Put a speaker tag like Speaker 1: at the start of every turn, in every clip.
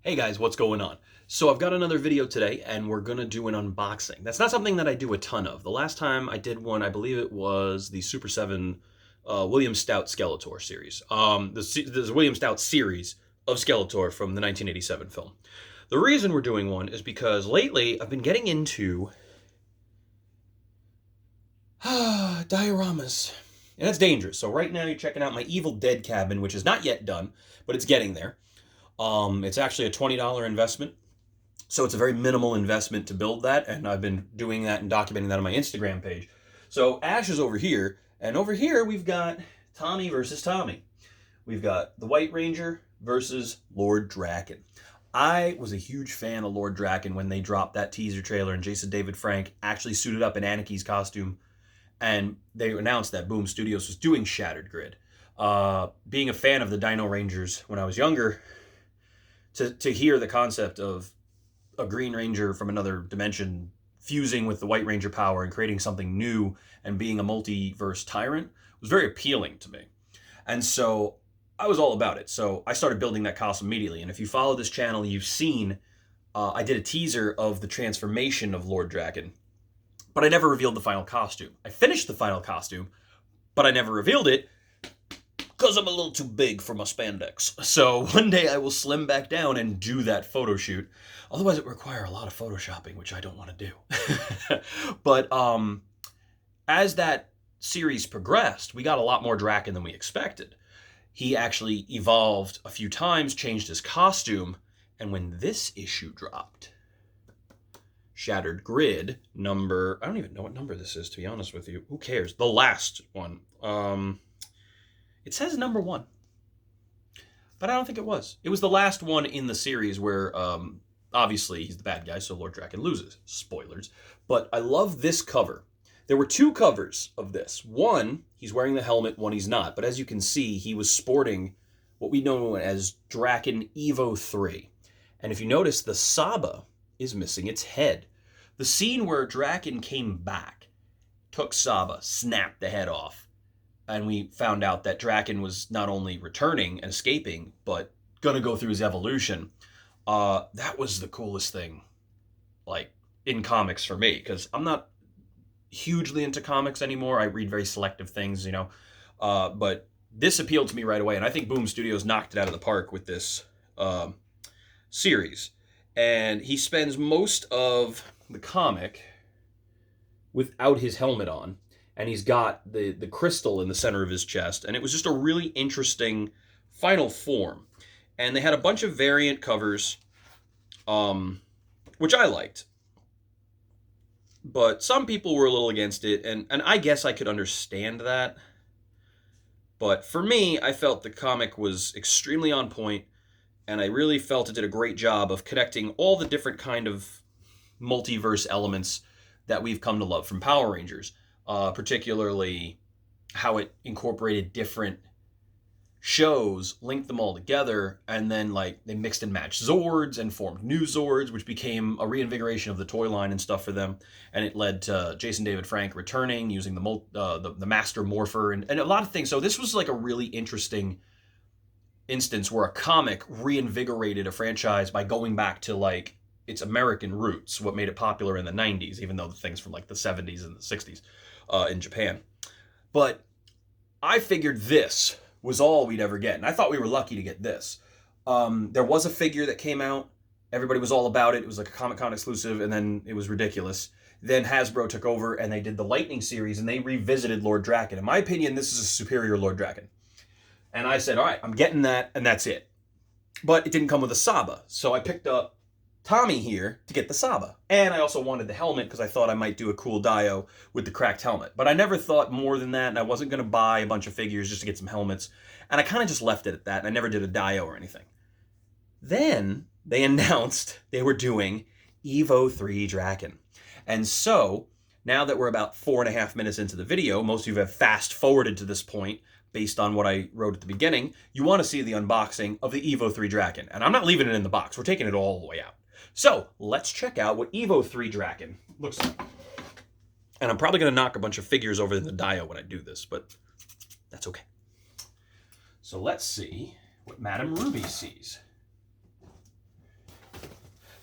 Speaker 1: Hey guys, what's going on? So I've got another video today and we're gonna do an unboxing. That's not something that I do a ton of. The last time I did one, I believe it was the Super 7 William Stout Skeletor series. The William Stout series of Skeletor from the 1987 film. The reason we're doing one is because lately I've been getting into dioramas. And that's dangerous. So right now you're checking out my Evil Dead cabin, which is not yet done, but it's getting there. It's actually a $20 investment, so it's a very minimal investment to build that, and I've been doing that and documenting that on my Instagram page. So Ash is over here, and over here we've got Tommy versus Tommy. We've got the White Ranger versus Lord Drakkon. I was a huge fan of Lord Drakkon when they dropped that teaser trailer and Jason David Frank actually suited up in Anaki's costume, and they announced that Boom Studios was doing Shattered Grid. Being a fan of the Dino Rangers when I was younger, to hear the concept of a Green Ranger from another dimension fusing with the White Ranger power and creating something new and being a multiverse tyrant was very appealing to me. And so I was all about it. So I started building that costume immediately. And if you follow this channel, you've seen I did a teaser of the transformation of Lord Drakkon, but I never revealed the final costume. I finished the final costume, but I never revealed it because I'm a little too big for my spandex. So one day I will slim back down and do that photo shoot. Otherwise it would require a lot of photoshopping, which I don't want to do. But as that series progressed, we got a lot more Drakkon than we expected. He actually evolved a few times, changed his costume, and when this issue dropped, Shattered Grid number, I don't even know what number this is, to be honest with you. Who cares? The last one. It says number 1, but I don't think it was. It was the last one in the series where, obviously, he's the bad guy, so Lord Drakkon loses. Spoilers. But I love this cover. There were 2 covers of this. One, he's wearing the helmet, one he's not. But as you can see, he was sporting what we know as Drakkon Evo 3. And if you notice, the Saba is missing its head. The scene where Drakkon came back, took Saba, snapped the head off, and we found out that Drakkon was not only returning and escaping, but gonna go through his evolution. That was the coolest thing, like, in comics for me, because I'm not hugely into comics anymore. I read very selective things, you know. But this appealed to me right away, and I think Boom Studios knocked it out of the park with this series. And he spends most of the comic without his helmet on, and he's got the crystal in the center of his chest. And it was just a really interesting final form. And they had a bunch of variant covers, which I liked. But some people were a little against it, and I guess I could understand that. But for me, I felt the comic was extremely on point, and I really felt it did a great job of connecting all the different kind of multiverse elements that we've come to love from Power Rangers. Particularly how it incorporated different shows, linked them all together, and then like they mixed and matched Zords and formed new Zords, which became a reinvigoration of the toy line and stuff for them. And it led to Jason David Frank returning, using the Master Morpher and a lot of things. So this was like a really interesting instance where a comic reinvigorated a franchise by going back to like its American roots, what made it popular in the 90s, even though the things from like the 70s and the 60s. In Japan. But I figured this was all we'd ever get, and I thought we were lucky to get this. There was a figure that came out. Everybody was all about it. It was like a Comic-Con exclusive, and then it was ridiculous. Then Hasbro took over, and they did the Lightning series, and they revisited Lord Drakkon. In my opinion, this is a superior Lord Drakkon. And I said, all right, I'm getting that, and that's it. But it didn't come with a Saba, so I picked up Tommy here to get the Saba. And I also wanted the helmet because I thought I might do a cool dio with the cracked helmet. But I never thought more than that, and I wasn't going to buy a bunch of figures just to get some helmets. And I kind of just left it at that, and I never did a dio or anything. Then they announced they were doing Evo 3 Drakkon. And so, now that we're about 4.5 minutes into the video, most of you have fast forwarded to this point based on what I wrote at the beginning, you want to see the unboxing of the Evo 3 Drakkon. And I'm not leaving it in the box. We're taking it all the way out. So, let's check out what Evo 3 Drakkon looks like. And I'm probably going to knock a bunch of figures over in the dio when I do this, but that's okay. So let's see what Madame Ruby sees.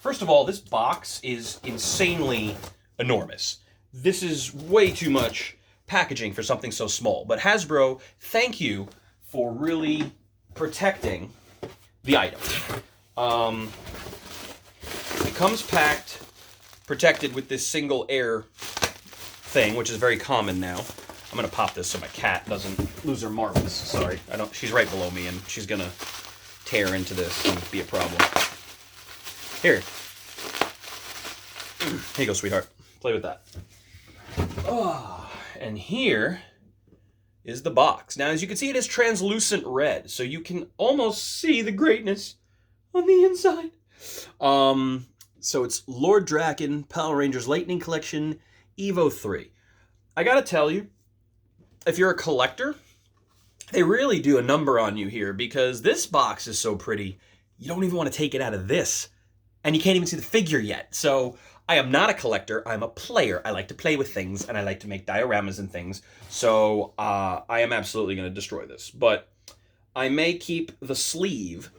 Speaker 1: First of all, this box is insanely enormous. This is way too much packaging for something so small. But Hasbro, thank you for really protecting the item. It comes packed, protected with this single air thing, which is very common now. I'm gonna pop this so my cat doesn't lose her marbles. Sorry, she's right below me, and she's gonna tear into this and be a problem. Here you go, sweetheart. Play with that. Oh, and here is the box. Now, as you can see, it is translucent red, so you can almost see the greatness on the inside. So it's Lord Drakkon, Power Rangers Lightning Collection, Evo 3. I gotta tell you, if you're a collector, they really do a number on you here, because this box is so pretty, you don't even want to take it out of this. And you can't even see the figure yet. So I am not a collector, I'm a player. I like to play with things, and I like to make dioramas and things. So I am absolutely going to destroy this. But I may keep the sleeve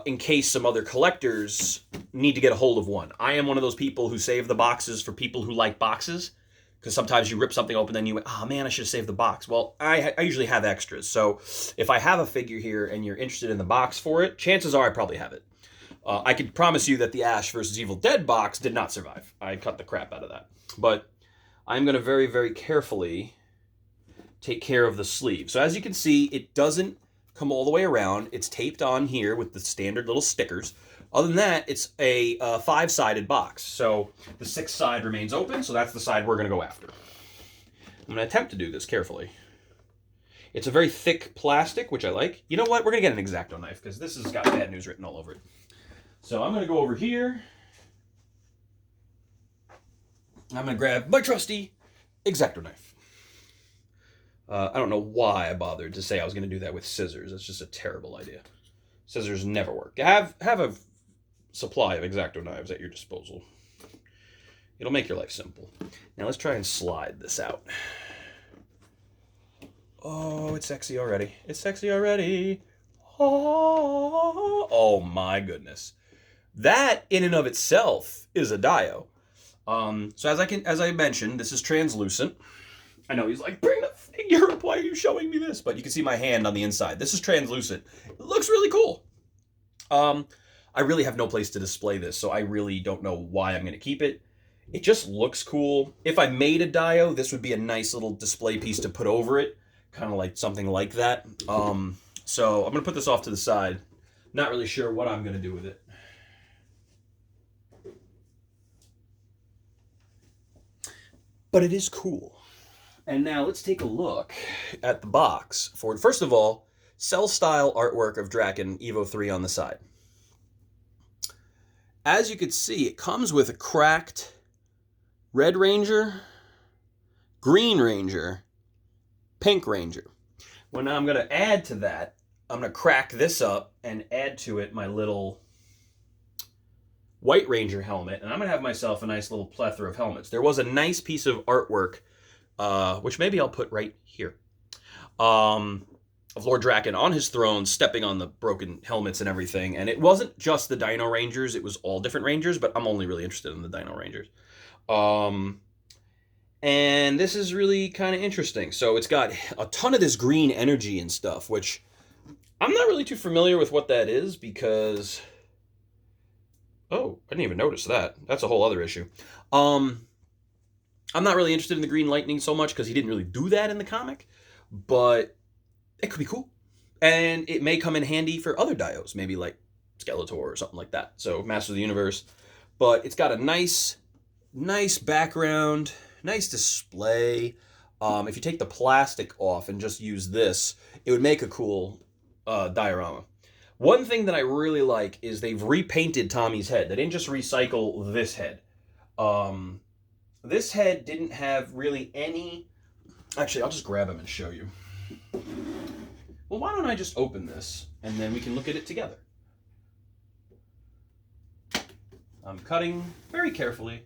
Speaker 1: in case some other collectors need to get a hold of one. I am one of those people who save the boxes for people who like boxes. Because sometimes you rip something open, then you went, oh man, I should have saved the box. Well, I usually have extras. So if I have a figure here and you're interested in the box for it, chances are I probably have it. I can promise you that the Ash vs. Evil Dead box did not survive. I cut the crap out of that. But I'm going to very, very carefully take care of the sleeve. So as you can see, it doesn't come all the way around. It's taped on here with the standard little stickers. Other than that, it's a 5-sided box. So the 6th side remains open, so that's the side we're going to go after. I'm going to attempt to do this carefully. It's a very thick plastic, which I like. You know what? We're going to get an X-Acto knife, because this has got bad news written all over it. So I'm going to go over here. I'm going to grab my trusty X-Acto knife. I don't know why I bothered to say I was going to do that with scissors. That's just a terrible idea. Scissors never work. Have a supply of X-Acto knives at your disposal. It'll make your life simple. Now let's try and slide this out. Oh, it's sexy already. It's sexy already. Oh my goodness. That in and of itself is a dio. So as I mentioned, this is translucent. I know he's like, bring the figure up. Why are you showing me this? But you can see my hand on the inside. This is translucent. It looks really cool. I really have no place to display this, so I really don't know why I'm going to keep it. It just looks cool. If I made a dio, this would be a nice little display piece to put over it. Kind of like something like that. So I'm going to put this off to the side. Not really sure what I'm going to do with it. But it is cool. And now let's take a look at the box for it. First of all, cell-style artwork of Drakkon Evo 3 on the side. As you can see, it comes with a cracked Red Ranger, Green Ranger, Pink Ranger. Well, now I'm going to add to that. I'm going to crack this up and add to it my little White Ranger helmet. And I'm going to have myself a nice little plethora of helmets. There was a nice piece of artwork, which maybe I'll put right here, of Lord Drakkon on his throne, stepping on the broken helmets and everything. And it wasn't just the Dino Rangers, it was all different Rangers, but I'm only really interested in the Dino Rangers. And this is really kind of interesting. So it's got a ton of this green energy and stuff, which I'm not really too familiar with what that is because... Oh, I didn't even notice that. That's a whole other issue. I'm not really interested in the Green Lightning so much because he didn't really do that in the comic, but it could be cool. And it may come in handy for other dios, maybe like Skeletor or something like that. So Master of the Universe. But it's got a nice background, nice display. If you take the plastic off and just use this, it would make a cool diorama. One thing that I really like is they've repainted Tommy's head. They didn't just recycle this head. This head didn't have really any... Actually, I'll just grab him and show you. Well, why don't I just open this, and then we can look at it together. I'm cutting very carefully.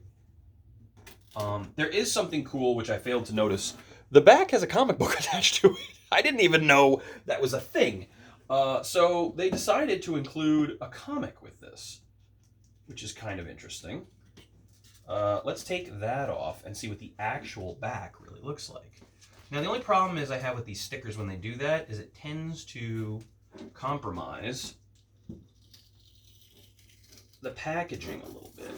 Speaker 1: There is something cool, which I failed to notice. The back has a comic book attached to it. I didn't even know that was a thing. So they decided to include a comic with this. which is kind of interesting. Let's take that off and see what the actual back really looks like. Now, the only problem is I have with these stickers when they do that is it tends to compromise the packaging a little bit.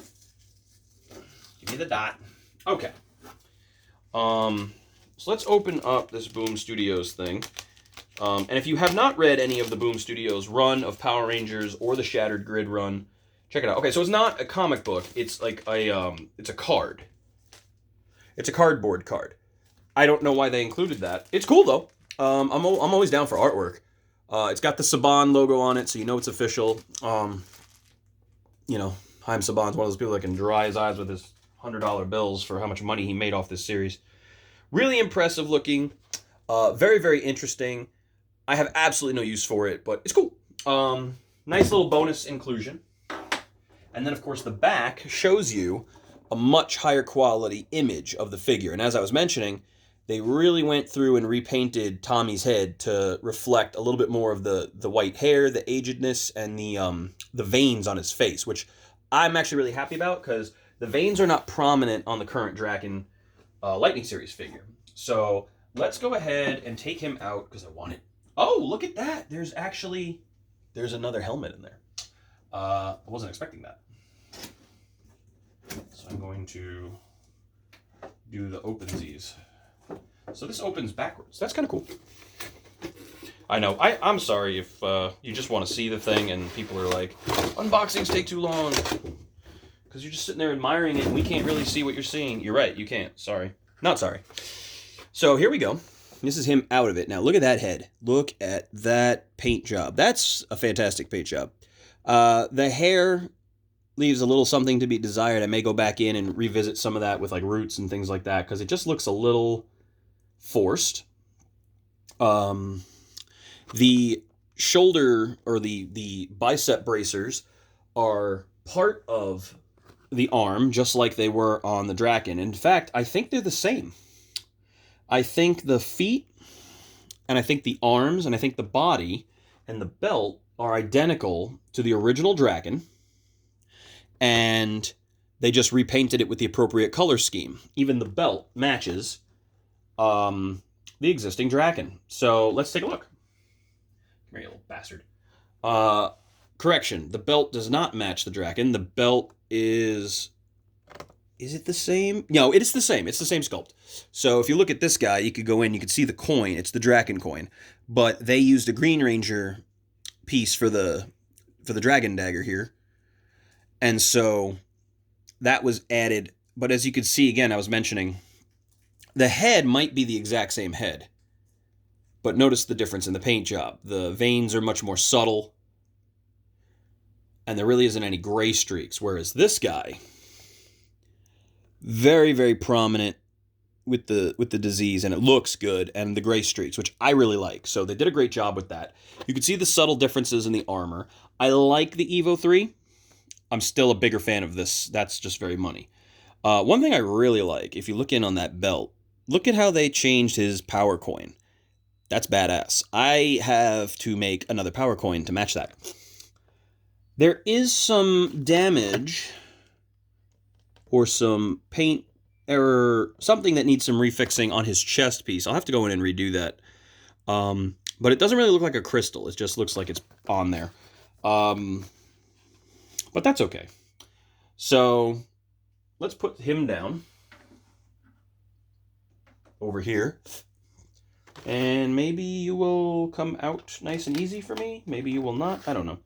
Speaker 1: Give me the dot. Okay. So let's open up this Boom Studios thing. And if you have not read any of the Boom Studios run of Power Rangers or the Shattered Grid run, check it out. Okay, so it's not a comic book. It's like it's a card. It's a cardboard card. I don't know why they included that. It's cool though. I'm always down for artwork. It's got the Saban logo on it, so you know it's official. You know, Haim Saban's one of those people that can dry his eyes with his $100 bills for how much money he made off this series. Really impressive looking. Very, very interesting. I have absolutely no use for it, but it's cool. Nice little bonus inclusion. And then, of course, the back shows you a much higher quality image of the figure. And as I was mentioning, they really went through and repainted Tommy's head to reflect a little bit more of the white hair, the agedness, and the veins on his face, which I'm actually really happy about because the veins are not prominent on the current Drakkon Lightning Series figure. So let's go ahead and take him out because I want it. Oh, look at that. There's another helmet in there. I wasn't expecting that. So I'm going to do the opensies. So this opens backwards. That's kind of cool. I know. I'm sorry if you just want to see the thing and people are like, unboxings take too long. Because you're just sitting there admiring it and we can't really see what you're seeing. You're right. You can't. Sorry. Not sorry. So here we go. This is him out of it. Now look at that head. Look at that paint job. That's a fantastic paint job. The hair leaves a little something to be desired. I may go back in and revisit some of that with like roots and things like that because it just looks a little forced. The shoulder or the bicep bracers are part of the arm, just like they were on the Drakkon. In fact, I think they're the same. I think the feet, and I think the arms, and I think the body, and the belt are identical to the original Drakkon, and they just repainted it with the appropriate color scheme. Even the belt matches the existing Drakkon. So let's take a look. Come here, you little bastard. Correction, the belt does not match the Drakkon. The belt is it the same? No, it is the same. It's the same sculpt. So if you look at this guy, you could go in, you could see the coin. It's the Drakkon coin. But they used a Green Ranger piece for the Dragon Dagger here. And so that was added. But as you could see, again, I was mentioning, the head might be the exact same head. But notice the difference in the paint job. The veins are much more subtle. And there really isn't any gray streaks. Whereas this guy, very, very prominent with the disease, and it looks good, and the gray streaks, which I really like. So they did a great job with that. You can see the subtle differences in the armor. I like the Evo 3. I'm still a bigger fan of this. That's just very money. One thing I really like, if you look in on that belt, look at how they changed his power coin. That's badass. I have to make another power coin to match that. There is some damage or some paint error, something that needs some refixing on his chest piece. I'll have to go in and redo that. But it doesn't really look like a crystal. It just looks like it's on there. But that's okay. So let's put him down over here. And maybe you will come out nice and easy for me. Maybe you will not. I don't know.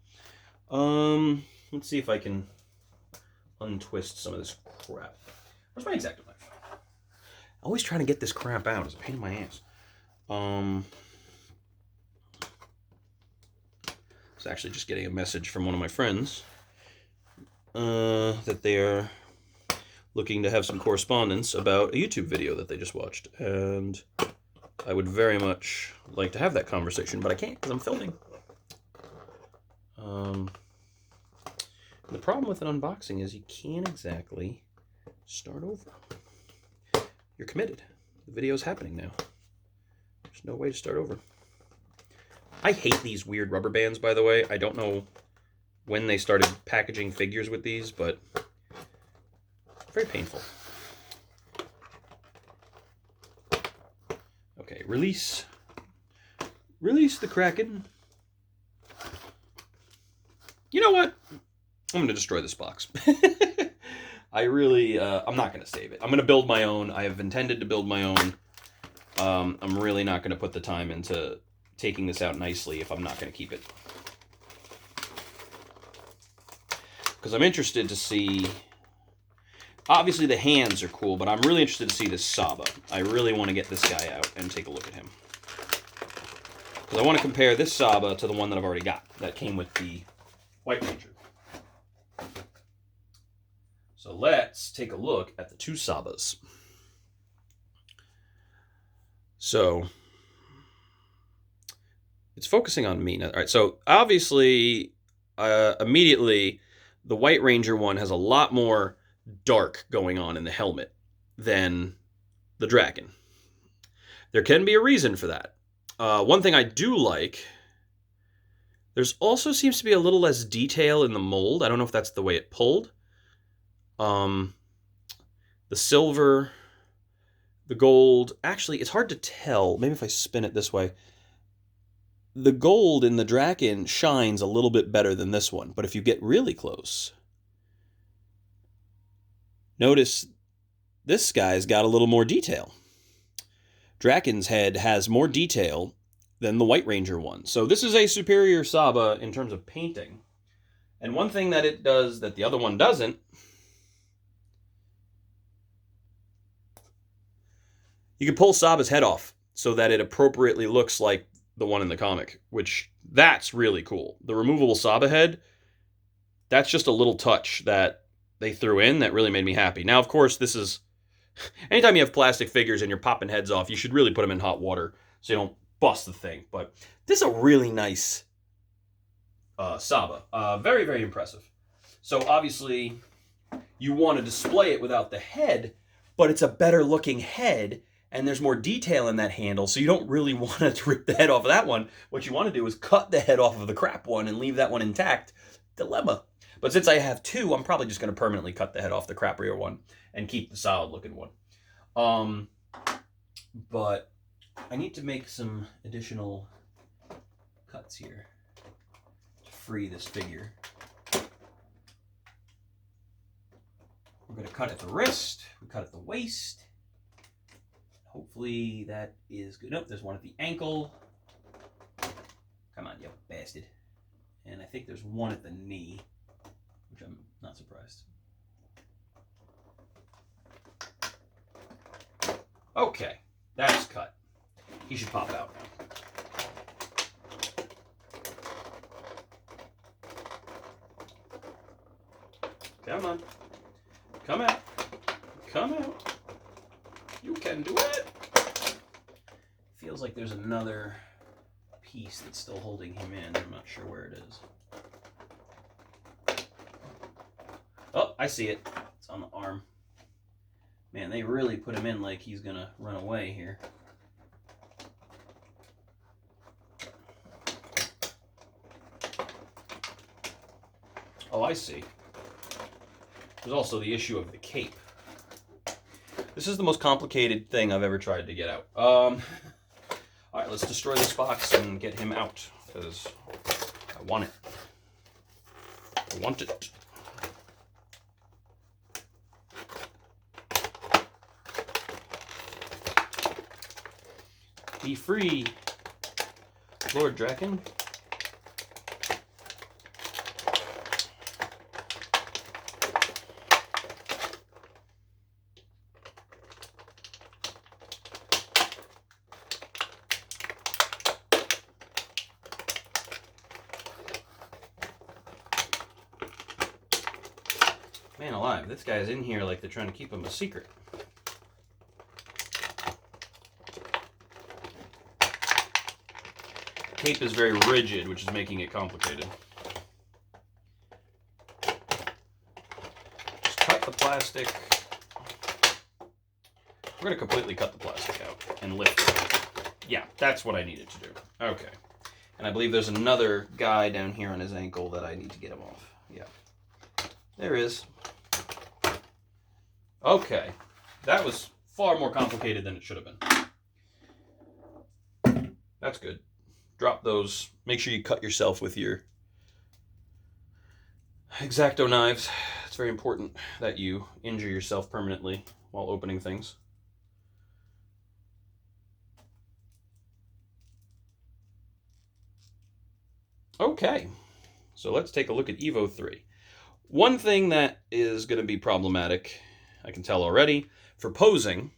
Speaker 1: Let's see if I can untwist some of this crap. Where's my X-Acto knife? Always trying to get this crap out. It's a pain in my ass. It's actually just getting a message from one of my friends that they are looking to have some correspondence about a YouTube video that they just watched. And I would very much like to have that conversation, but I can't because I'm filming. The problem with an unboxing is you can't exactly start over. You're committed. The video's happening now. There's no way to start over. I hate these weird rubber bands, by the way. I don't know when they started packaging figures with these, but very painful. Okay, release the Kraken. You know what? I'm going to destroy this box. I'm not going to save it. I'm going to build my own. I have intended to build my own. I'm really not going to put the time into taking this out nicely if I'm not going to keep it. Because I'm interested to see... Obviously the hands are cool, but I'm really interested to see this Saba. I really want to get this guy out and take a look at him. Because I want to compare this Saba to the one that I've already got. That came with the White Ranger. So let's take a look at the two Sabas. So it's focusing on me now. All right, so obviously, immediately, the White Ranger one has a lot more dark going on in the helmet than the drakkon. There can be a reason for that. One thing I do like, there's also seems to be a little less detail in the mold. I don't know if that's the way it pulled. The silver, the gold, actually it's hard to tell. Maybe if I spin it this way. The gold in the drakkon shines a little bit better than this one, but if you get really close, notice this guy's got a little more detail. Drakkon's head has more detail than the White Ranger one. So this is a superior Saba in terms of painting. And one thing that it does that the other one doesn't, you can pull Saba's head off so that it appropriately looks like the one in the comic, which that's really cool. The removable Saba head, that's just a little touch that they threw in that really made me happy. Now, of course, this is... Anytime you have plastic figures and you're popping heads off, you should really put them in hot water so you don't bust the thing. But this is a really nice Saba. Very, very impressive. So obviously, you want to display it without the head, but it's a better looking head, and there's more detail in that handle, so you don't really want to rip the head off of that one. What you want to do is cut the head off of the crap one and leave that one intact. Dilemma. But since I have two, I'm probably just going to permanently cut the head off the crappier one and keep the solid-looking one. But I need to make some additional cuts here to free this figure. We're going to cut at the wrist. We cut at the waist. Hopefully that is good. Nope, there's one at the ankle. Come on, you bastard. And I think there's one at the knee, which I'm not surprised. Okay, that's cut. He should pop out now. Come on. Come out. Come out. You can do it. Feels like there's another piece that's still holding him in. I'm not sure where it is. Oh, I see it. It's on the arm. Man, they really put him in like he's gonna run away here. Oh, I see. There's also the issue of the cape. This is the most complicated thing I've ever tried to get out. All right, let's destroy this box and get him out, because I want it. I want it. Be free, Lord Drakkon. Man alive, this guy's in here like they're trying to keep him a secret. Cape is very rigid, which is making it complicated. Just cut the plastic. We're going to completely cut the plastic out and lift it. Yeah, that's what I needed to do. Okay. And I believe there's another guy down here on his ankle that I need to get him off. Yeah. There is. Okay. That was far more complicated than it should have been. That's good. Drop those. Make sure you cut yourself with your X-Acto knives. It's very important that you injure yourself permanently while opening things. Okay, so let's take a look at Evo 3. One thing that is going to be problematic, I can tell already, for posing,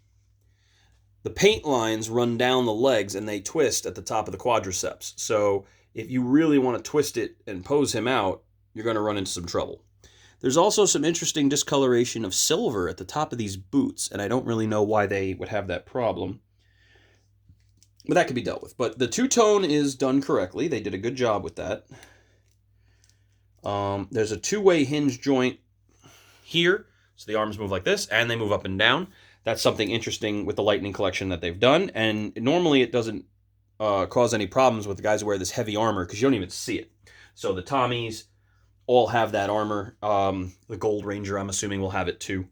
Speaker 1: the paint lines run down the legs and they twist at the top of the quadriceps. So if you really want to twist it and pose him out, you're going to run into some trouble. There's also some interesting discoloration of silver at the top of these boots, and I don't really know why they would have that problem. But that could be dealt with. But the two-tone is done correctly. They did a good job with that. There's a two-way hinge joint here. So the arms move like this, and they move up and down. That's something interesting with the Lightning collection that they've done. And normally it doesn't cause any problems with the guys who wear this heavy armor, because you don't even see it. So the Tommies all have that armor. The Gold Ranger, I'm assuming, will have it too.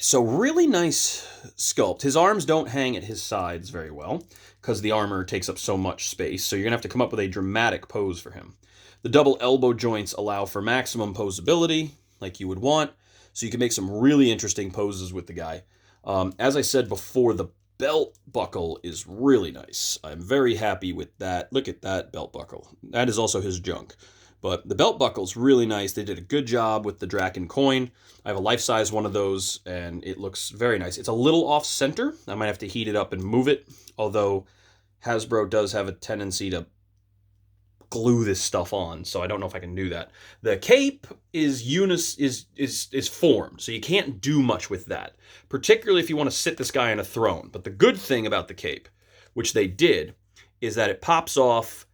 Speaker 1: So really nice sculpt. His arms don't hang at his sides very well because the armor takes up so much space. So you're going to have to come up with a dramatic pose for him. The double elbow joints allow for maximum posability, like you would want. So you can make some really interesting poses with the guy. As I said before, the belt buckle is really nice. I'm very happy with that. Look at that belt buckle. That is also his junk. But the belt buckle's really nice. They did a good job with the drakkon coin. I have a life-size one of those, and it looks very nice. It's a little off-center. I might have to heat it up and move it, although Hasbro does have a tendency to glue this stuff on, so I don't know if I can do that. The cape is formed, so you can't do much with that, particularly if you want to sit this guy on a throne. But the good thing about the cape, which they did, is that it pops off.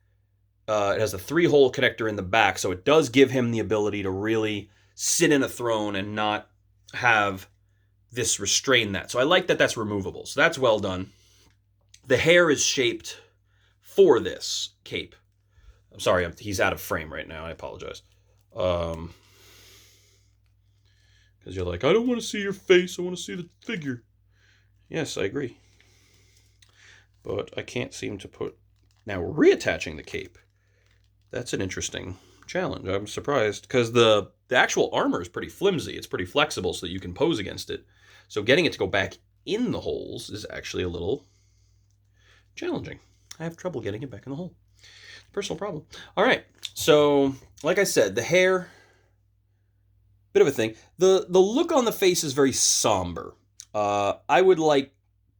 Speaker 1: It has a 3-hole connector in the back, so it does give him the ability to really sit in a throne and not have this restrain that. So I like that that's removable. So that's well done. The hair is shaped for this cape. I'm sorry, he's out of frame right now. I apologize. Because you're like, I don't want to see your face. I want to see the figure. Yes, I agree. But I can't seem to put... Now, reattaching the cape. That's an interesting challenge. I'm surprised because the actual armor is pretty flimsy. It's pretty flexible so that you can pose against it. So getting it to go back in the holes is actually a little challenging. I have trouble getting it back in the hole. Personal problem. All right. So, like I said, the hair, bit of a thing. The look on the face is very somber. I would like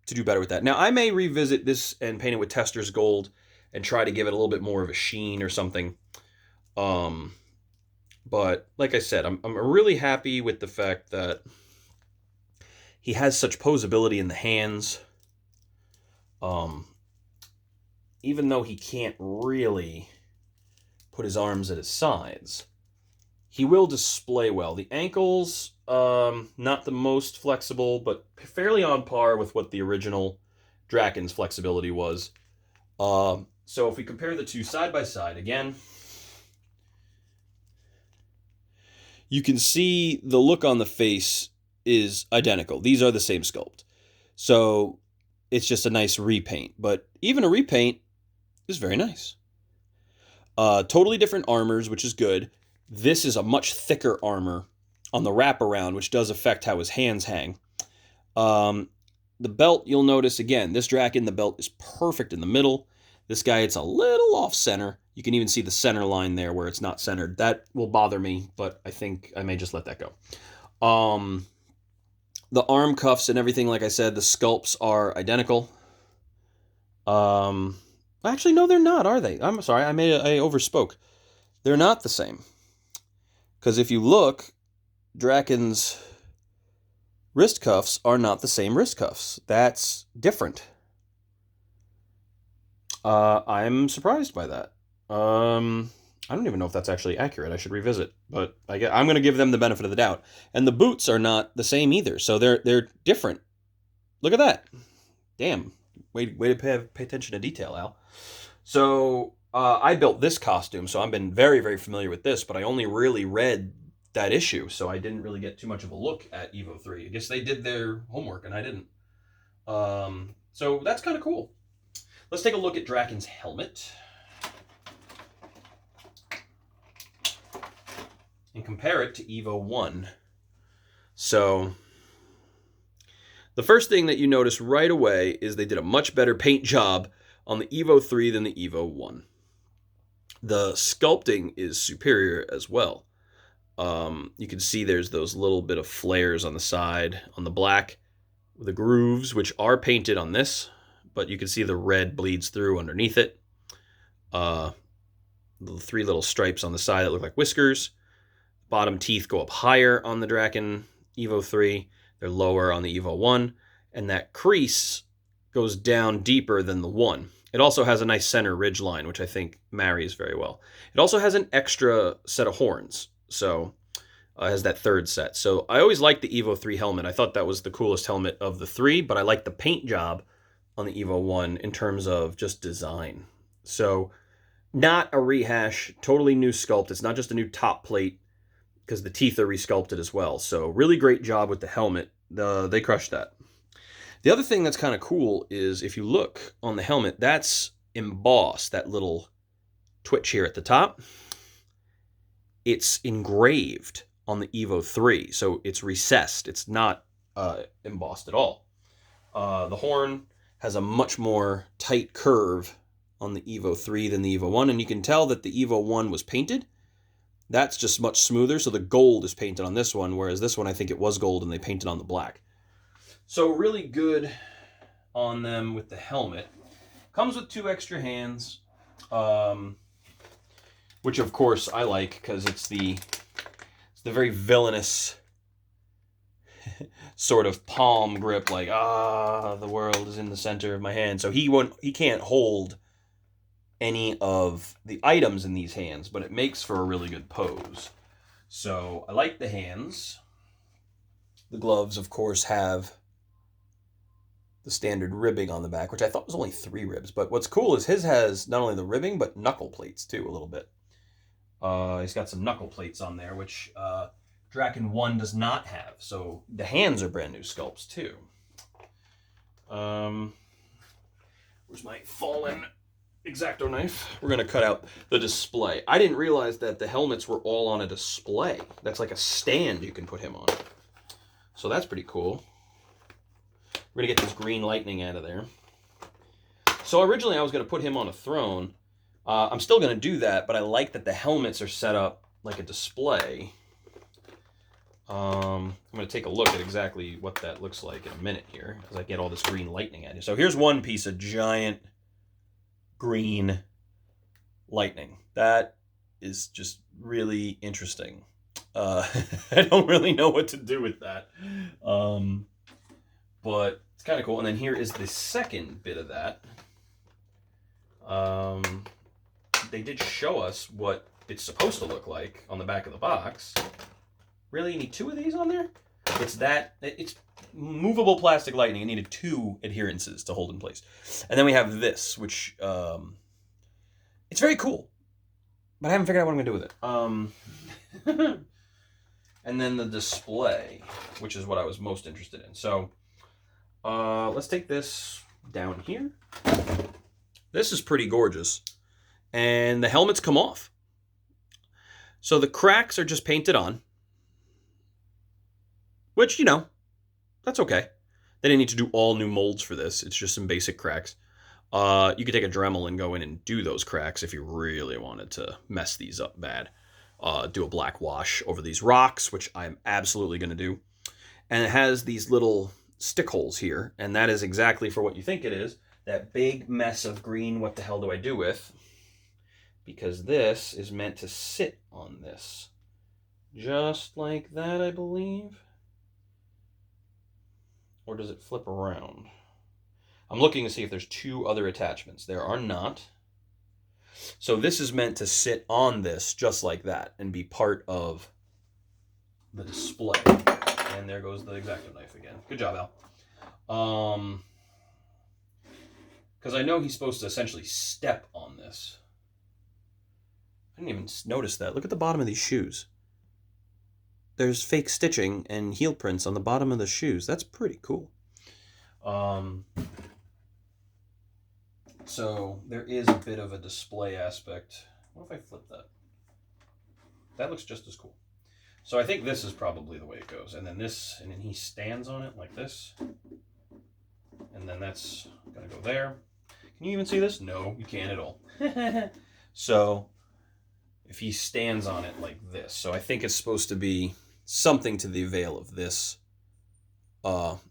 Speaker 1: to do better with that. Now, I may revisit this and paint it with Tester's Gold and try to give it a little bit more of a sheen or something. But like I said, I'm really happy with the fact that he has such posability in the hands. Even though he can't really put his arms at his sides, he will display well. The ankles, not the most flexible, but fairly on par with what the original Drakkon's flexibility was. So if we compare the two side by side, again, you can see the look on the face is identical. These are the same sculpt. So it's just a nice repaint. But even a repaint is very nice. Totally different armors, which is good. This is a much thicker armor on the wraparound, which does affect how his hands hang. The belt, you'll notice, again, this drakkon, the belt is perfect in the middle. This guy, it's a little off-center. You can even see the center line there where it's not centered. That will bother me, but I think I may just let that go. The arm cuffs and everything, like I said, the sculpts are identical. Actually, no, they're not, are they? I'm sorry, I overspoke. They're not the same. Because if you look, Drakkon's wrist cuffs are not the same wrist cuffs. That's different. I'm surprised by that. I don't even know if that's actually accurate. I should revisit. But I'm going to give them the benefit of the doubt. And the boots are not the same either. So they're different. Look at that. Damn. Way to pay attention to detail, Al. So I built this costume, so I've been very, very familiar with this, but I only really read that issue, so I didn't really get too much of a look at Evo 3. I guess they did their homework, and I didn't. So that's kind of cool. Let's take a look at Drakkon's helmet and compare it to Evo 1. So the first thing that you notice right away is they did a much better paint job on the Evo 3 than the Evo 1. The sculpting is superior as well. You can see there's those little bit of flares on the side, on the black, the grooves, which are painted on this, but you can see the red bleeds through underneath it. The 3 little stripes on the side that look like whiskers. Bottom teeth go up higher on the Drakkon Evo 3. They're lower on the Evo 1. And that crease goes down deeper than the 1. It also has a nice center ridge line, which I think marries very well. It also has an extra set of horns. So it has that third set. So I always liked the Evo 3 helmet. I thought that was the coolest helmet of the 3, but I like the paint job on the Evo 1 in terms of just design. So not a rehash, totally new sculpt. It's not just a new top plate because the teeth are resculpted as well. So really great job with the helmet. They crushed that. The other thing that's kind of cool is if you look on the helmet, that's embossed, that little twitch here at the top. It's engraved on the Evo 3, so it's recessed. It's not embossed at all. The horn has a much more tight curve on the Evo 3 than the Evo 1, and you can tell that the Evo 1 was painted. That's just much smoother, so the gold is painted on this one, whereas this one I think it was gold and they painted on the black. So really good on them with the helmet. Comes with 2 extra hands, which of course I like because it's the very villainous sort of palm grip, like the world is in the center of my hand. So he can't hold any of the items in these hands, but it makes for a really good pose. So I like the hands. The gloves, of course, have the standard ribbing on the back, which I thought was only 3 ribs. But what's cool is his has not only the ribbing, but knuckle plates too, a little bit. He's got some knuckle plates on there, which Drakkon 1 does not have. So the hands are brand new sculpts too. Where's my fallen X-Acto knife? We're going to cut out the display. I didn't realize that the helmets were all on a display. That's like a stand you can put him on. So that's pretty cool. We're going to get this green lightning out of there. So originally I was going to put him on a throne. I'm still going to do that, but I like that the helmets are set up like a display. I'm going to take a look at exactly what that looks like in a minute here as I get all this green lightning at you. So here's one piece of giant green lightning. That is just really interesting. I don't really know what to do with that. But it's kind of cool. And then here is the second bit of that. They did show us what it's supposed to look like on the back of the box. Really? You need 2 of these on there? It's movable plastic lightning. It needed 2 adherences to hold in place. And then we have this, which, it's very cool. But I haven't figured out what I'm going to do with it. And then the display, which is what I was most interested in. So, let's take this down here. This is pretty gorgeous. And the helmets come off. So the cracks are just painted on. Which, that's okay. They didn't need to do all new molds for this. It's just some basic cracks. You could take a Dremel and go in and do those cracks if you really wanted to mess these up bad. Do a black wash over these rocks, which I'm absolutely going to do. And it has these little stick holes here, and that is exactly for what you think it is. That big mess of green, what the hell do I do with? Because this is meant to sit on this. Just like that, I believe. Or does it flip around? I'm looking to see if there's 2 other attachments. There are not. So this is meant to sit on this just like that and be part of the display. And there goes the X-Acto knife again. Good job, Al. Because I know he's supposed to essentially step on this. I didn't even notice that. Look at the bottom of these shoes. There's fake stitching and heel prints on the bottom of the shoes. That's pretty cool. So there is a bit of a display aspect. What if I flip that? That looks just as cool. So I think this is probably the way it goes. And then this, and then he stands on it like this. And then that's going to go there. Can you even see this? No, you can't at all. So if he stands on it like this. So I think it's supposed to be something to the avail of this. And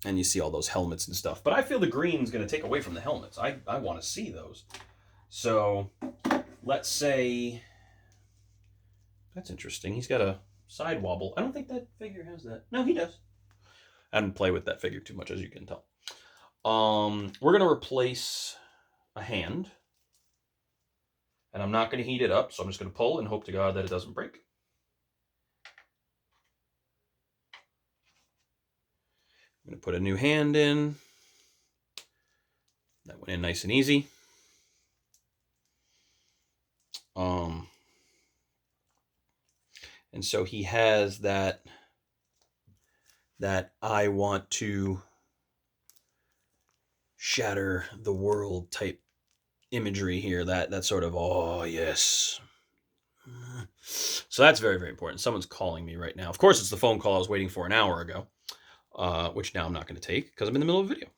Speaker 1: you see all those helmets and stuff. But I feel the green's going to take away from the helmets. I want to see those. So let's say... That's interesting. He's got a side wobble. I don't think that figure has that. No, he does. I didn't play with that figure too much, as you can tell. We're going to replace a hand. And I'm not going to heat it up, so I'm just going to pull and hope to God that it doesn't break. I'm going to put a new hand in. That went in nice and easy. And so he has that I want to shatter the world type imagery here. That sort of, oh, yes. So that's very, very important. Someone's calling me right now. Of course, it's the phone call I was waiting for an hour ago, which now I'm not going to take because I'm in the middle of a video.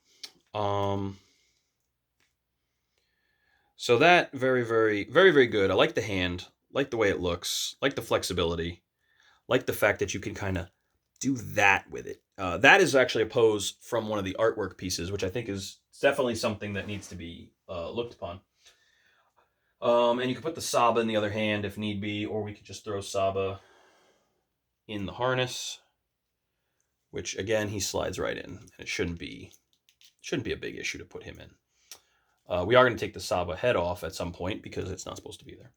Speaker 1: So that, very, very, very, very good. I like the hand, like the way it looks, like the flexibility, like the fact that you can kind of do that with it. That is actually a pose from one of the artwork pieces, which I think is definitely something that needs to be looked upon. And you can put the Saba in the other hand if need be, or we could just throw Saba in the harness, which again, he slides right in, and it shouldn't be a big issue to put him in. We are going to take the Saba head off at some point because it's not supposed to be there.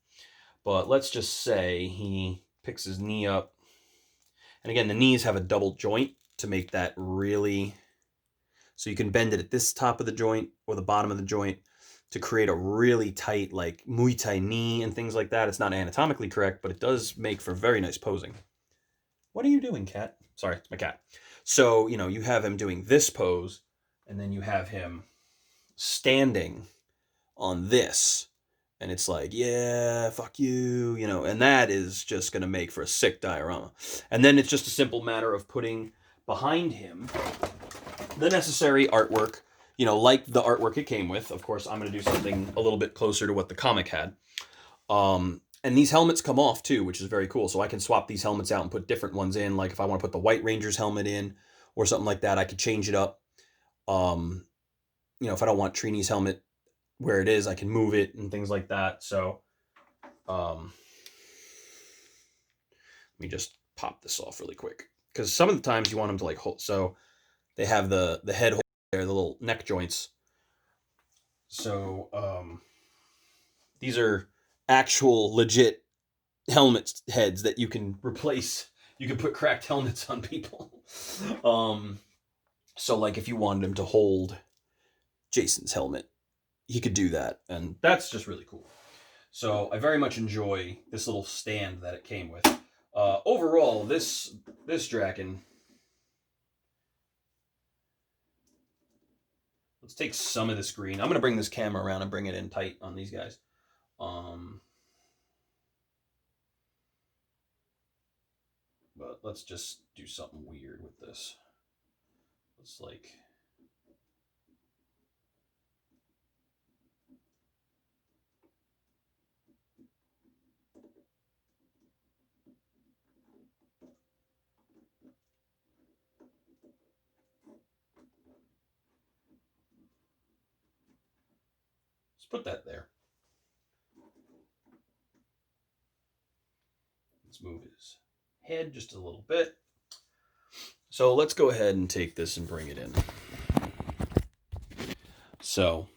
Speaker 1: But let's just say he picks his knee up. And again, the knees have a double joint to make that really... So you can bend it at this top of the joint or the bottom of the joint to create a really tight, like, Muay Thai knee and things like that. It's not anatomically correct, but it does make for very nice posing. What are you doing, cat? Sorry, it's my cat. So, you know, you have him doing this pose, and then you have him standing on this. And it's like, yeah, fuck you, you know, and that is just going to make for a sick diorama. And then it's just a simple matter of putting behind him the necessary artwork, you know, like the artwork it came with. Of course, I'm going to do something a little bit closer to what the comic had. And these helmets come off too, which is very cool. So I can swap these helmets out and put different ones in. Like if I want to put the White Ranger's helmet in or something like that, I could change it up. You know, if I don't want Trini's helmet where it is, I can move it and things like that. So let me just pop this off really quick, because some of the times you want them to like hold. So they have the head hole there, the little neck joints. So these are actual legit helmet heads that you can replace. You can put cracked helmets on people. So like if you wanted him to hold Jason's helmet, he could do that, and that's just really cool. So I very much enjoy this little stand that it came with. Overall, this drakkon. Let's take some of this green. I'm going to bring this camera around and bring it in tight on these guys. But let's just do something weird with this. Let's like... put that there. Let's move his head just a little bit. So let's go ahead and take this and bring it in. So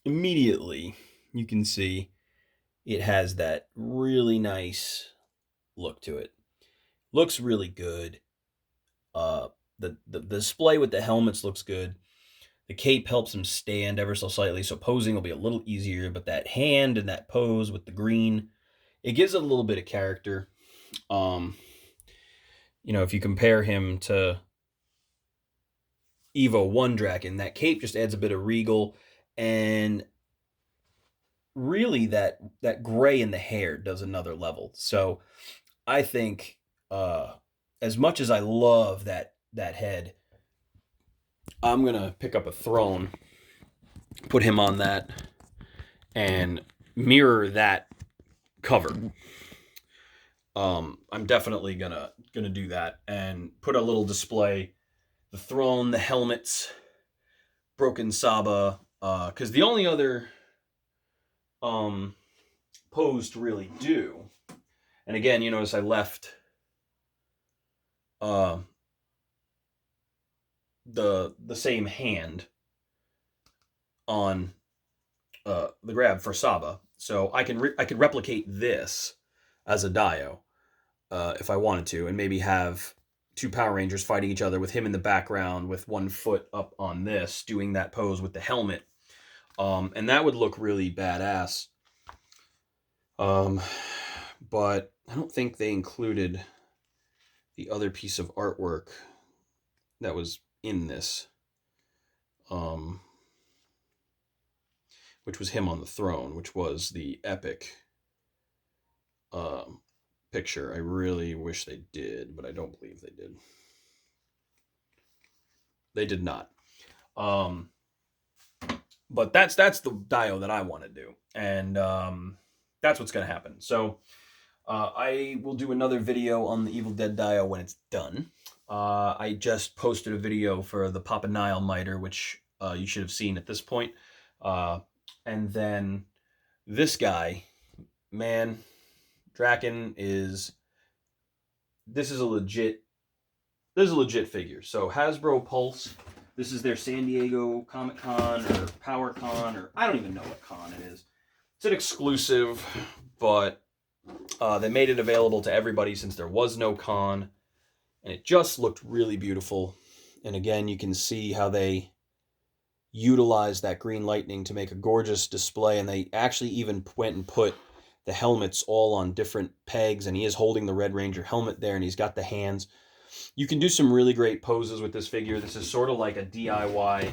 Speaker 1: immediately you can see it has that really nice look to it. Looks really good. The display with the helmets looks good. The cape helps him stand ever so slightly, so posing will be a little easier, but that hand and that pose with the green, it gives it a little bit of character. If you compare him to Evo 1 drakkon, that cape just adds a bit of regal, and really that gray in the hair does another level. So I think as much as I love that head, I'm gonna pick up a throne, put him on that, and mirror that cover. I'm definitely gonna do that and put a little display, the throne, the helmets, broken Saba, because the only other pose to really do, and again, you notice I left the same hand on the grab for Saba, so I could replicate this as a Dio if I wanted to, and maybe have two Power Rangers fighting each other with him in the background with one foot up on this, doing that pose with the helmet, and that would look really badass. But I don't think they included the other piece of artwork that was in this, which was him on the throne, which was the epic picture. I really wish they did, but I don't believe they did. They did not. But that's the Dio that I want to do, and that's what's going to happen. So I will do another video on the Evil Dead Dio when it's done. I just posted a video for the Papa Nile miter, which you should have seen at this point. And then this guy, man, drakkon this is a legit figure. So Hasbro Pulse, this is their San Diego Comic Con or Power Con, or I don't even know what con it is. It's an exclusive, but they made it available to everybody since there was no con, and it just looked really beautiful. And again, you can see how they utilized that green lightning to make a gorgeous display, and they actually even went and put the helmets all on different pegs, and he is holding the Red Ranger helmet there, and he's got the hands. You can do some really great poses with this figure. This is sort of like a DIY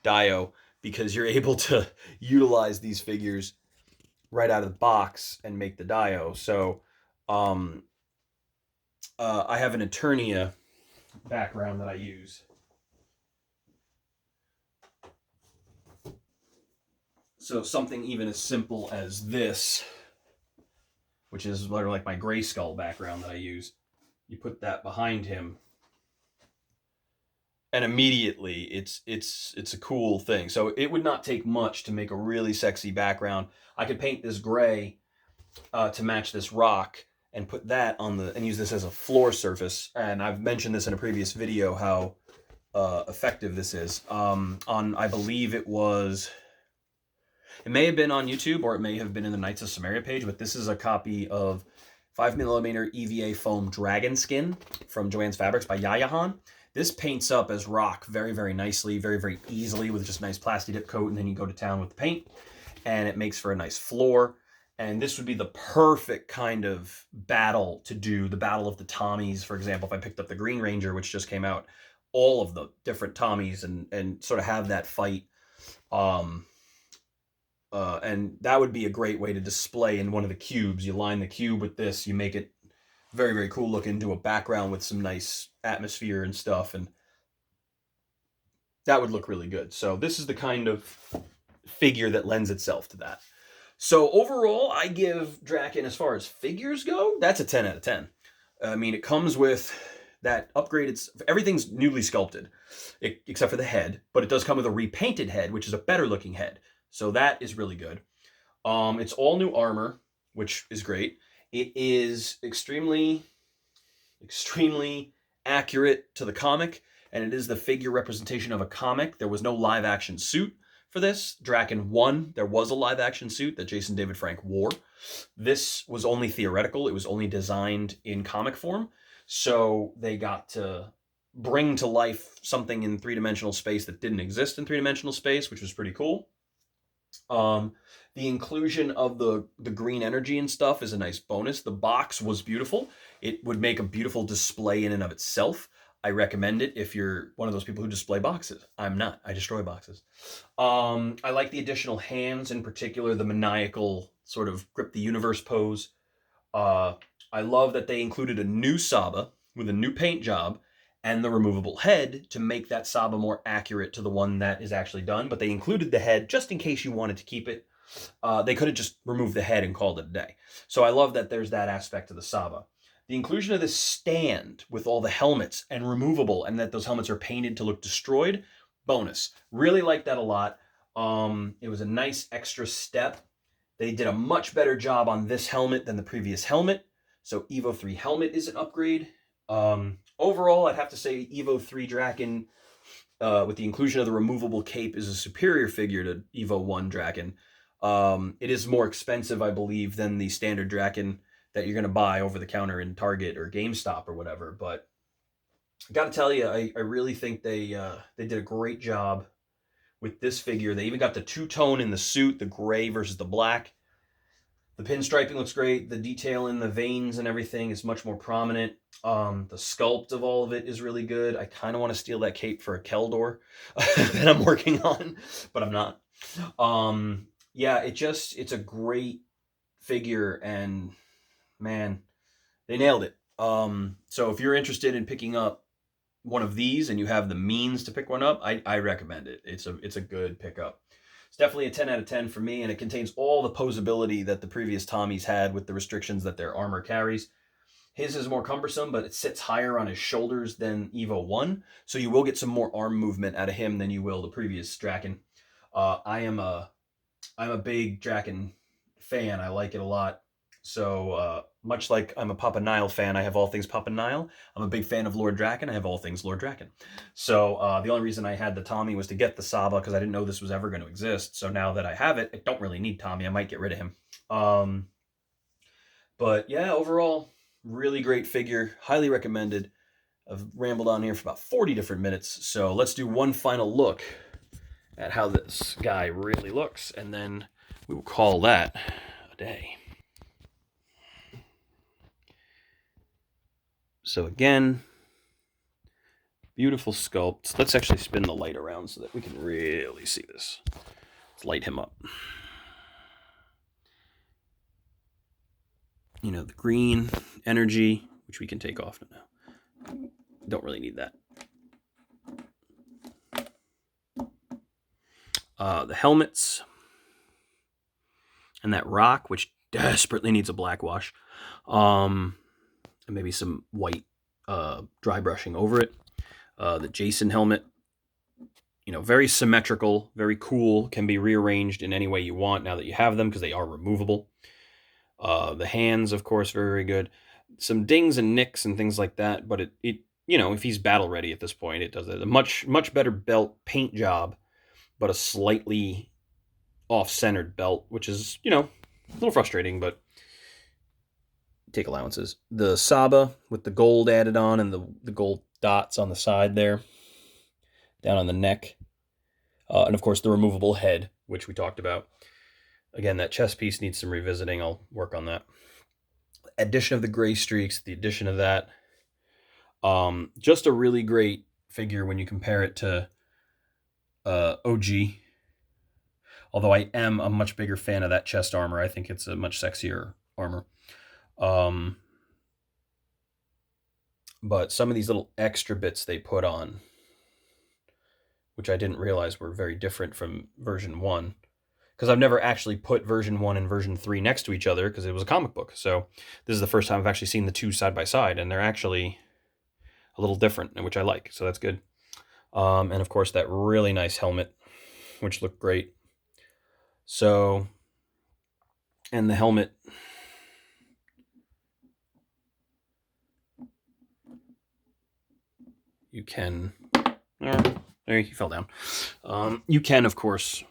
Speaker 1: Dio, because you're able to utilize these figures right out of the box and make the Dio. So I have an Eternia background that I use. So something even as simple as this, which is like my Grayskull background that I use, you put that behind him, and immediately it's a cool thing. So it would not take much to make a really sexy background. I could paint this gray to match this rock and put that on and use this as a floor surface. And I've mentioned this in a previous video how effective this is. I believe it may have been on YouTube, or it may have been in the Knights of Samaria page, but this is a copy of 5mm EVA foam dragon skin from Joann's Fabrics by Yayahan. This paints up as rock very, very nicely, very, very easily with just a nice plasti dip coat, and then you go to town with the paint, and it makes for a nice floor. And this would be the perfect kind of battle to do, the Battle of the Tommies, for example. If I picked up the Green Ranger, which just came out, all of the different Tommies, and sort of have that fight. And that would be a great way to display in one of the cubes. You line the cube with this, you make it very, very cool look into a background with some nice atmosphere and stuff, and that would look really good. So this is the kind of figure that lends itself to that. So overall, I give drakkon, as far as figures go, that's a 10 out of 10. I mean, it comes with that upgraded, everything's newly sculpted, except for the head, but it does come with a repainted head, which is a better looking head. So that is really good. It's all new armor, which is great. It is extremely, extremely accurate to the comic, and it is the figure representation of a comic. There was no live action suit for this. drakkon 1, there was a live action suit that Jason David Frank wore. This was only theoretical. It was only designed in comic form. So they got to bring to life something in three-dimensional space that didn't exist in three-dimensional space, which was pretty cool. The inclusion of the green energy and stuff is a nice bonus. The box was beautiful. It would make a beautiful display in and of itself. I recommend it if you're one of those people who display boxes. I'm not. I destroy boxes. I like the additional hands, in particular the maniacal sort of grip the universe pose. I love that they included a new Saba with a new paint job and the removable head to make that Saba more accurate to the one that is actually done. But they included the head just in case you wanted to keep it. They could have just removed the head and called it a day. So I love that there's that aspect to the Saba. The inclusion of this stand with all the helmets and removable, and that those helmets are painted to look destroyed, bonus. Really like that a lot. It was a nice extra step. They did a much better job on this helmet than the previous helmet. So Evo 3 helmet is an upgrade. Overall, I'd have to say Evo 3 drakkon, with the inclusion of the removable cape, is a superior figure to Evo 1 drakkon. It is more expensive, I believe, than the standard drakkon that you're going to buy over the counter in Target or GameStop or whatever. But I got to tell you, I really think they did a great job with this figure. They even got the two-tone in the suit, the gray versus the black. The pinstriping looks great. The detail in the veins and everything is much more prominent. The sculpt of all of it is really good. I kind of want to steal that cape for a Keldor that I'm working on, but I'm not. Yeah, it's a great figure, and man, they nailed it. So if you're interested in picking up one of these and you have the means to pick one up, I recommend it. It's a good pickup. It's definitely a 10 out of 10 for me, and it contains all the posability that the previous Tommies had with the restrictions that their armor carries. His is more cumbersome, but it sits higher on his shoulders than Evo 1, so you will get some more arm movement out of him than you will the previous drakkon. I'm a big drakkon fan. I like it a lot. So much like I'm a Papa Nile fan, I have all things Papa Nile. I'm a big fan of Lord Drakkon. I have all things Lord Drakkon. So the only reason I had the Tommy was to get the Saba, because I didn't know this was ever going to exist. So now that I have it, I don't really need Tommy. I might get rid of him. But yeah, overall, really great figure. Highly recommended. I've rambled on here for about 40 different minutes. So let's do one final look at how this guy really looks, and then we will call that a day. So again, beautiful sculpt. Let's actually spin the light around so that we can really see this. Let's light him up. You know, the green energy, which we can take off now. Don't really need that. The helmets. And that rock, which desperately needs a black wash. And maybe some white dry brushing over it. The Jason helmet, you know, very symmetrical, very cool, can be rearranged in any way you want now that you have them, because they are removable. The hands, of course, very, very good. Some dings and nicks and things like that, but it you know, if he's battle ready at this point, it does a much better belt paint job, but a slightly off-centered belt, which is, you know, a little frustrating, but take allowances. The Saba with the gold added on and the gold dots on the side there, down on the neck. And of course the removable head, which we talked about. Again, that chest piece needs some revisiting. I'll work on that. Addition of the gray streaks, the addition of that. Just a really great figure when you compare it to OG. Although I am a much bigger fan of that chest armor. I think it's a much sexier armor. But some of these little extra bits they put on, which I didn't realize were very different from version 1, because I've never actually put version 1 and version 3 next to each other, because it was a comic book. So this is the first time I've actually seen the two side by side, and they're actually a little different, which I like. So that's good. And of course that really nice helmet, which looked great. So, and the helmet, you can, there, he fell down. You can, of course,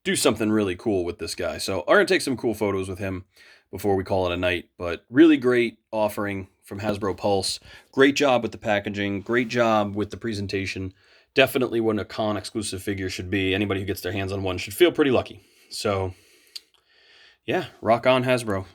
Speaker 1: do something really cool with this guy. So I'm going to take some cool photos with him before we call it a night, but really great offering from Hasbro Pulse. Great job with the packaging. Great job with the presentation. Definitely what a con exclusive figure should be. Anybody who gets their hands on one should feel pretty lucky. So, yeah, rock on Hasbro.